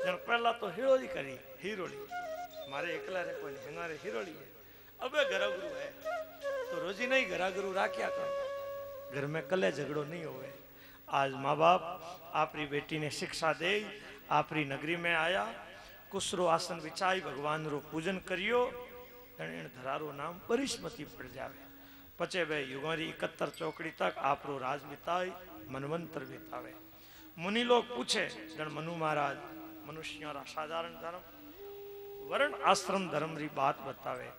जन पहला तो हिरोली करी हिरोली मारे एकला रे कोई हंगारे हिरोली है अबे घरा गुरु है तो रोजी नहीं घरा गुरु राख्या कर घर में कले झगड़ो नहीं होवे। आज माँ बाप आपरी बेटी ने शिक्षा दे आपरी नगरी में आया कुसरो आसन बिछाई भगवान रो पूजन करियो धरारो नाम बरिशमती पड़ जावे पचे वे युगारी 71 चौकड़ी तक आपरो राज बिताई मनवंतर बितावे। मुनि लोग पूछे जन मनु महाराज मनुष्यों रा साधारण धर्म वर्ण आश्रम धर्म री बात बतावे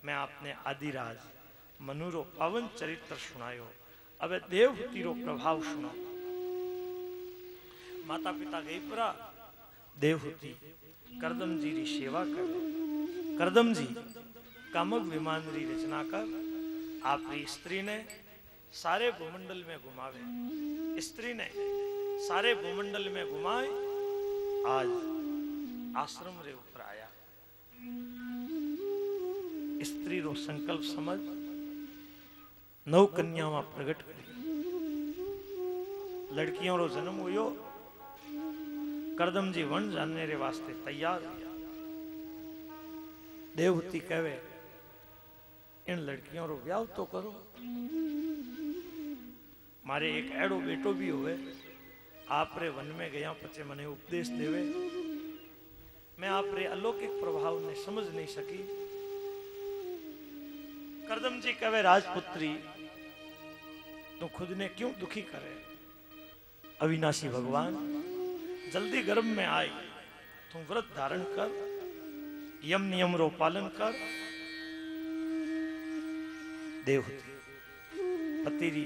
मैं आपने आदिराज मनु रो पावन चरित्र सुनायो अब देवहूति रो प्रभाव सुनो। माता पिता गई परा देवहूति करदम जी री सेवा करे करदम जी कामक विमान री रचना कर आपरी स्त्री ने सारे भूमंडल में घुमावे स्त्री ने सारे भूमंडल में घुमाए आज आश्रम रे ऊपर आया स्त्री रो संकल्प समझ नव कन्यावा प्रगट करी लड़कियों रो जन्म हुयो करदम जी वन जानने रे वास्ते तैयार हुआ। देवहूति कहवे इन लड़कियों रो ब्याह तो करो मारे एक एड़ो बेटो भी होवे आप रे वन में गया पचे मने उपदेश देवे मैं आप रे अलौकिक प्रभाव ने समझ नहीं सकी। करदम जी कहवे राजपुत्री तू खुद ने क्यों दुखी करे अविनाशी भगवान जल्दी गर्भ में आई तू व्रत धारण कर यम नियम रो पालन कर। देवहूति पति री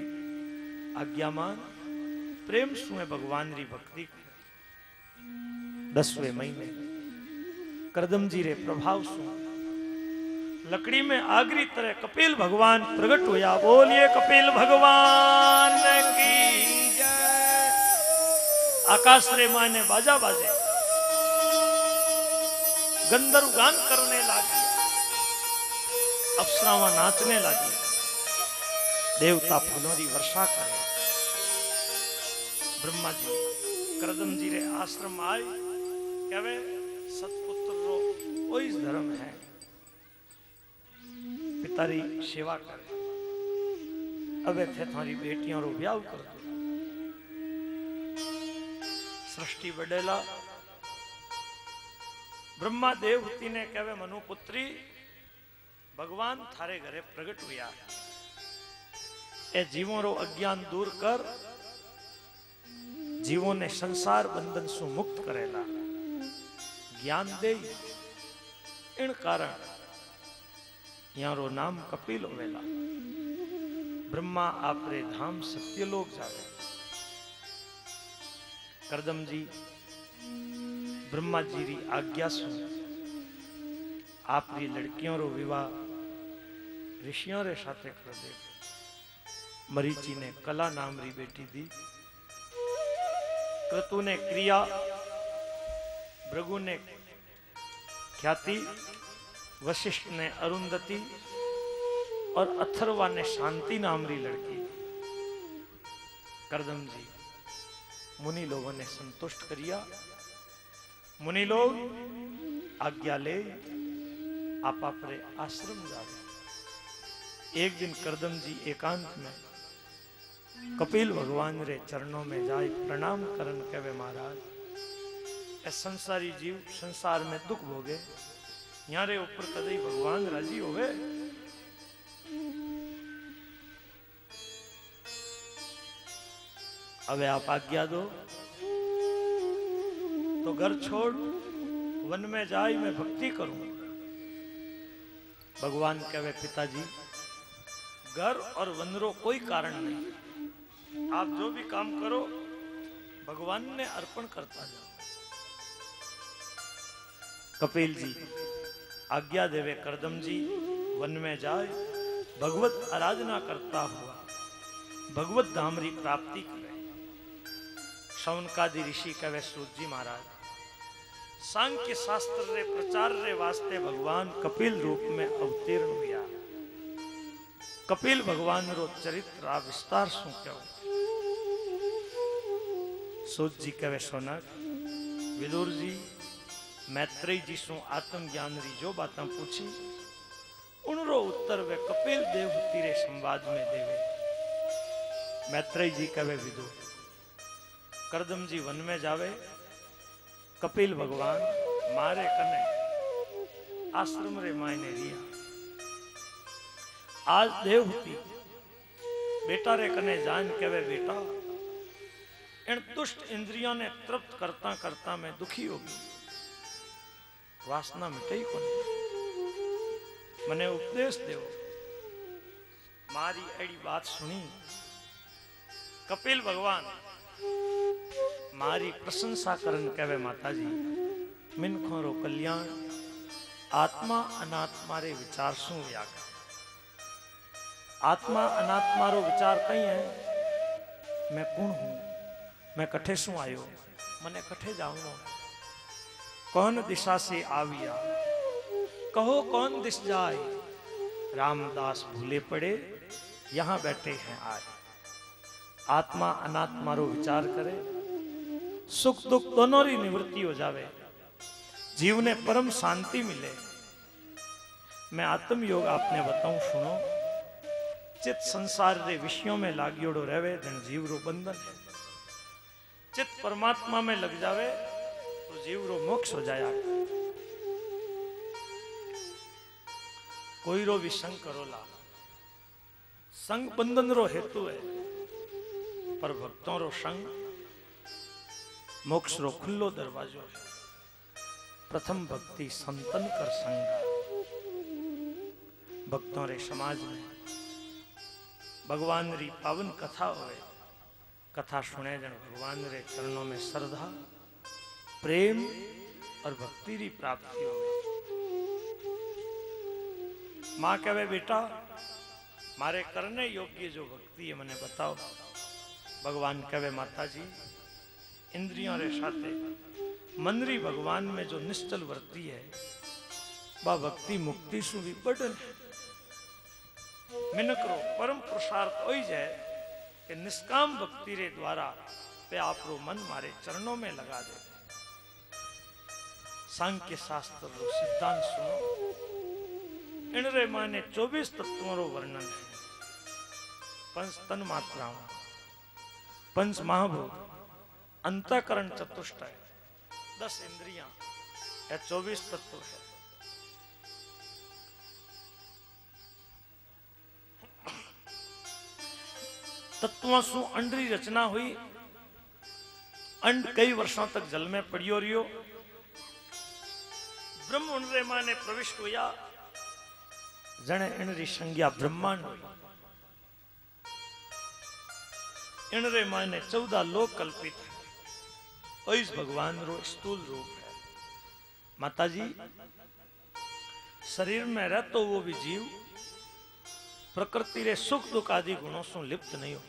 आज्ञा मान प्रेम सुए भगवान री भक्ति 10वें महीने करदम जी रे प्रभाव सु लकड़ी में आगरी तरह कपिल भगवान प्रकट होया बोलिए कपिल भगवान की जय। आकाश रे माने बाजा बाजे गंधर्व गान करने लगी अप्सरावां नाचने लगी देवता फूलों की वर्षा करे। ब्रह्मा जी करदम जी रे आश्रम आए कहवे सतपुत्र रो कोई धर्म है पितारी सेवा करे अबे थे थारी बेटियों रो ब्याह कर दो। सृष्टि बडेला ब्रह्मा देवहूति ने कहवे मनु पुत्री भगवान थारे घरे प्रगट हुआ ए जीवों रो अज्ञान दूर कर जीवों ने संसार बंधन सु मुक्त करेला ज्ञान दे इन कारण यहाँ रो नाम कपिल होवेला। ब्रह्मा आपरे धाम सत्यलोक जावे करदम जी ब्रह्मा जी री आज्ञा सुन आपरी लड़कियों रो विवाह ऋषियों रे साथे कर दे। मरीचि ने कला नाम री बेटी दी क्रतु ने क्रिया भृगु ने ख्याति वशिष्ठ ने अरुंधति और अथर्वा ने शांति नाम री लड़की। करदम जी मुनि लोगों ने संतुष्ट करिया मुनि लोग आज्ञा ले आप अपने आश्रम जावे। एक दिन करदम जी एकांत में कपिल भगवान रे चरणों में जाए प्रणाम करन कहवे महाराज ए संसारी जीव संसार में दुख भोगे यहाँ रे ऊपर कदई भगवान राजी होवे। अबे आप आज्ञा दो तो घर छोड़ वन में जाए मैं भक्ति करूं। भगवान कहवे पिताजी घर और वन रो कोई कारण नहीं आप जो भी काम करो भगवान ने अर्पण करता जाओ। कपिल जी आज्ञा देवे करदम जी वन में जाए भगवत आराधना करता हुआ भगवत धाम री प्राप्ति करे। शौनकादि ऋषि कहे सूत जी महाराज सांख्य शास्त्र रे प्रचार रे वास्ते भगवान कपिल रूप में अवतीर्ण हुआ। कपिल भगवान रो चरित्र विस्तार शू क्यों सूत जी कहे सोनक विदुर जी मैत्रेय जी सु आत्मज्ञान री जो बातें पूछी उनरो उत्तर वे कपिल देवहूति रे संवाद में देवे। मैत्रेय जी कहे विदु करदम जी वन में जावे, कपिल भगवान मारे कने आश्रम रे मायने रिया। आज देवहूति बेटा रे कने जान कहे बेटा इन दुष्ट इंद्रियों ने तृप्त करता करता मैं दुखी हो गई, वासना मिटाई को मने उपदेश देव। मारी एड़ी बात सुनी कपिल भगवान मारी प्रशंसा करन कहे माताजी मिनखों रो कल्याण आत्मा अनात्मा रे विचार शू व्याग। आत्मा अनात्मा रो विचार कई है, मैं कौन हूं, मैं कठे शू आयो, मने कठे जाऊंगा, कौन दिशा से आविया, कहो कौन दिश जाए। रामदास भूले पड़े यहां बैठे हैं आज। आत्मा अनात्मा रो विचार करे, सुख दुख दोनों री निवृत्ति हो जावे, जीव ने परम शांति मिले। मैं आत्म योग आपने बताऊं सुनो। चित संसार रे विषयों में लागियोड़ो रहे जन जीव रो बंधन है। चित परमात्मा में लग जावे तो जीव रो मोक्ष हो जाया। कोई रो भी संग करोला, संग बंधन रो हेतु है, पर भक्तों रो संग मोक्ष रो खुल्लो दरवाजो है। प्रथम भक्ति संतन कर संग। भक्तों रे समाज में भगवान री पावन कथा होए, कथा सुने जन भगवान रे चरणों में श्रद्धा प्रेम और भक्ति री प्राप्ति होवे। मां कहे बेटा मारे करने योग्य जो भक्ति है मने बताओ। भगवान कहे माता जी इंद्रियों रे साथे मनरी भगवान में जो निश्चल वर्ती है वह भक्ति मुक्ति सु भी बढ़न है। मिनकरो परम पुरुषार्थ होई जाए कि निष्काम भक्ति रे द्वारा पे आपरो मन मारे चरणों में लगा दे। सांख्य शास्त्र रो सिद्धांत सुनो। इन रे माने 24 तत्वों रो वर्णन है। पंच तन मात्राओं, पंच महाभूत, अंतःकरण चतुष्टय, 10 इंद्रियां, यह 24 तत्व है। तत्वों सु अंड री रचना हुई। अंड कई वर्षों तक जल में पड़ियो रियो। ब्रह्म उन रे माने प्रविष्ट हुआ जने इन री संज्ञा ब्रह्मांड हुई। इन रे माने 14 लोक कल्पित है। और इस भगवान रो स्थूल रूप है। माताजी शरीर में रहतो वो भी जीव प्रकृति रे सुख दुख आदि गुणों से लिप्त नहीं हो।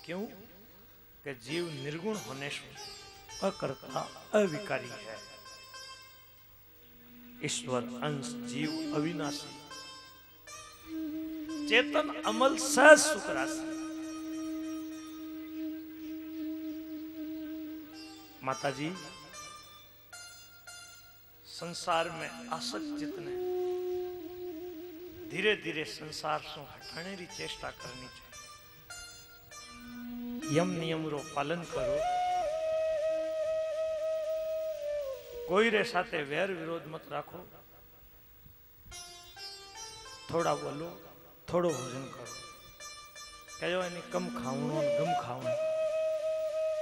क्यों कि जीव निर्गुण होने से अकर्ता अविकारी है। ईश्वर अंश जीव अविनाशी, चेतन अमल सहज सुख राशि। माताजी संसार में आसक्त जितने धीरे धीरे संसार से हटाने की चेष्टा करनी चाहिए। यम नियम रो पालन करो। कोई रे साथे वैर विरोध मत राखो। थोड़ा बोलो, थोड़ो भोजन करो। कहो यानी कम खावनो गम खावनो।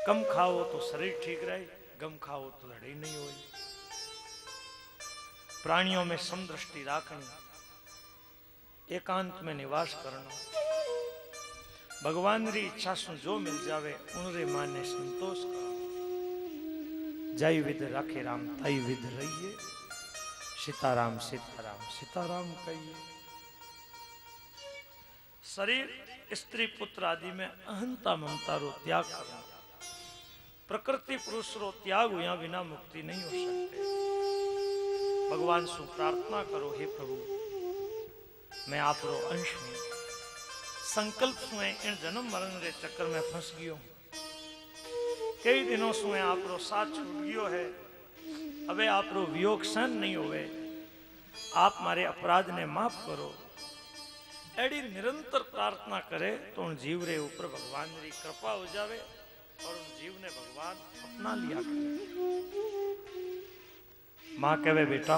कम खाओ तो शरीर ठीक रहे, गम खाओ तो लड़ाई नहीं हो। प्राणियों में समदृष्टि राखनी, एकांत में निवास करना। भगवान री इच्छा से जो मिल जावे उनरे माने संतोष करो। जय विद राखे राम तय विद रहिए। सीताराम सीताराम सीताराम कहिए। शरीर स्त्री पुत्र आदि में अहंता ममता रो त्याग करना। प्रकृति पुरुष रो त्याग हुआ बिना मुक्ति नहीं हो सकते। भगवान से प्रार्थना करो, हे प्रभु मैं आप रो अंश हूं। संकल्प सुए इन जन्म मरण रे चक्कर में फंस गयो। कई दिनों से आप रो साथ छूट गयो है। હવે આપણો વિયોગ સહન નહીં હોવે, આપ મારે अपराध ने माफ करो। एडी निरंतर प्रार्थना करे तो उन जीव रे ऊपर भगवान री कृपा हो जावे और उन जीव ने भगवान अपना लिया करे। मां कहे बेटा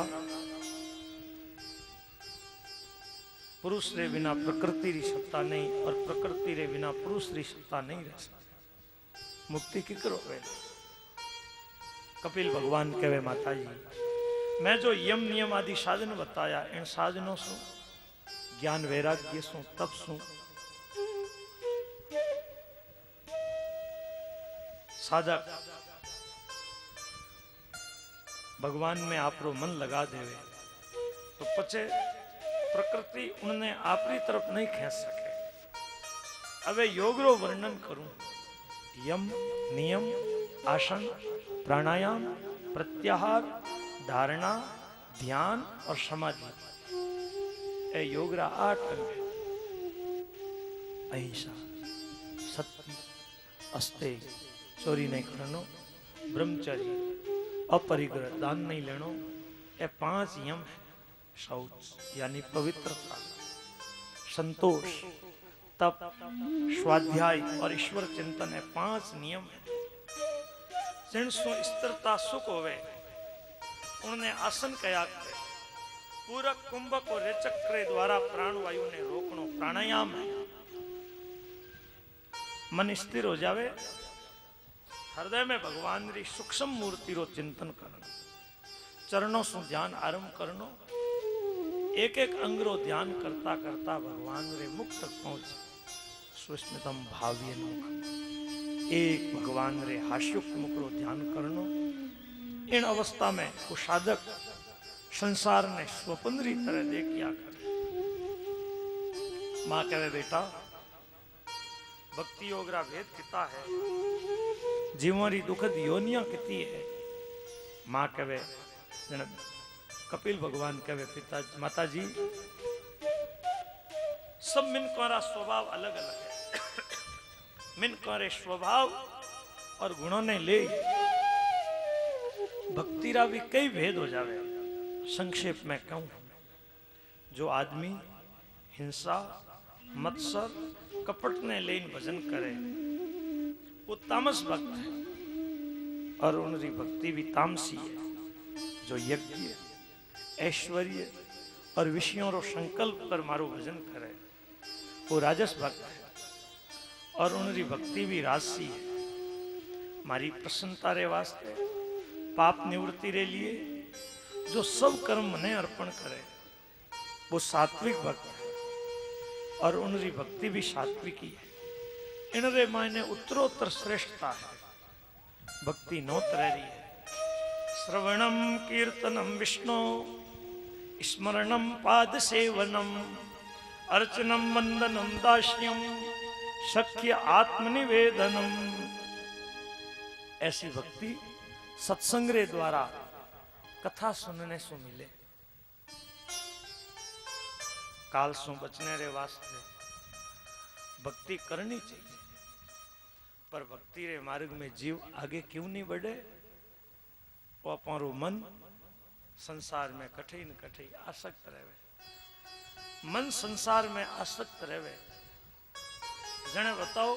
पुरुष रे बिना प्रकृति री सत्ता नहीं और प्रकृति रे बिना पुरुष री सत्ता नहीं रह सकती। मुक्ति की करो वे। कपिल भगवान कहे माता जी मैं जो यम नियम आदि साधन बताया इन साधनों से ज्ञान वैराग्य सु तप सु साधक भगवान में आपरो मन लगा देवे तो पचे प्रकृति उन्हें आपरी तरफ नहीं खींच सके। अबे योग रो वर्णन करूं। यम नियम आसन प्राणायाम प्रत्याहार धारणा ध्यान और समाधि ए योग रा 8 अंग। अहिंसा सत्य अस्तेय चोरी नहीं करनो ब्रह्मचर्य अपरिग्रह दान नहीं लेनो ये 5 यम है। शौच यानी पवित्रता संतोष तप स्वाध्याय और ईश्वर चिंतन है 5 नियम है। जिनसो स्थिरता सुख होवे उन्होंने आसन कया करे। पूरा कुंभक और रेचक के द्वारा प्राणवायु ने रोकनो प्राणायाम है। मन स्थिर हो जावे हृदय में भगवान री सूक्ष्म मूर्ति रो चिंतन करना चरणों से ध्यान आरंभ करनो एक एक अंग रो ध्यान करता करता भगवान रे मुख तक पहुंच सुस्मितम भाव्य एक भगवान रे हास्युक्त मुख रो ध्यान करनो। इन अवस्था में वो साधक संसार ने स्वपंद्री तरह देखिया करे। मां कहे बेटा भक्ति योग रा भेद किता है जीवरी दुखद योनिया किती है। मां कहे कपिल भगवान कहे पिता माता जी सब मिनकों रा स्वभाव अलग अलग है। मिनकों रे स्वभाव और गुणों ने ले भक्ति रा भी कई भेद हो जावे। संक्षेप में कहूं जो आदमी हिंसा मत्सर कपट ने लेन भजन करे वो तामस भक्त है और उनकी भक्ति भी तामसी है। जो यज्ञ ऐश्वर्य और विषयों रो संकल्प कर मारो भजन करे वो राजस भक्त है और उनकी भक्ति भी राजसी है। मारी प्रसन्नता रे वास्ते पाप निवृत्ति रे लिए जो सब कर्म ने अर्पण करे वो सात्विक भक्त है और उनकी भक्ति भी सात्विकी है। इनरे मायने उत्तरोत्तर श्रेष्ठता है। भक्ति नोतरेरी है। श्रवणम कीर्तनम विष्णु स्मरणम पाद सेवनम अर्चनम वंदनम दास्यम सख्य आत्मनिवेदनम। ऐसी भक्ति सत्संग रे द्वारा कथा सुनने से मिले। काल सु बचने रे वास्ते भक्ति करनी चाहिए पर भक्ति रे मार्ग में जीव आगे क्यों नहीं बढ़े। वो अपनो मन संसार में कठे न कठे आसक्त रहे। मन संसार में आसक्त रहे। जने बताओ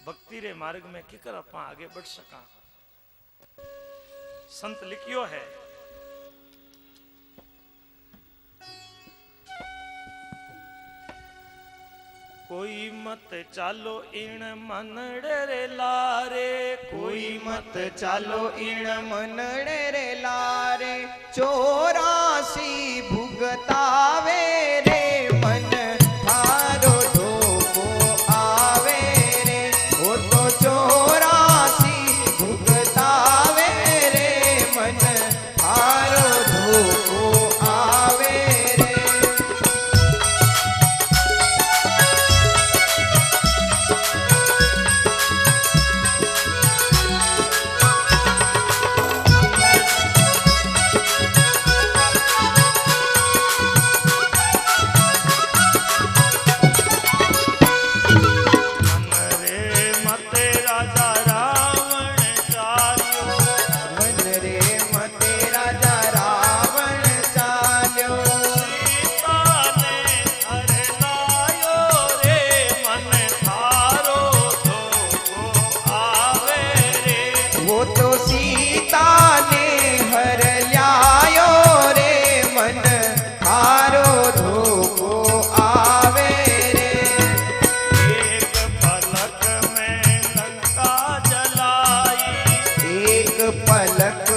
भक्ति रे मार्ग में किकर अपा आगे बढ़ सका। संत लिखियो है कोई मत चालो इण मनड़े रे लारे। कोई मत चालो इण मनड़े रे लारे 84 भुगतावे रे मन थारो धोको आवे रे। वो तो 84 भुगतावे रे मन थारो धोको आवे रे। सीता ने हर ल्यायो रे मन थारो धोको आवे रे एक पलक में लंका जलाई एक पलक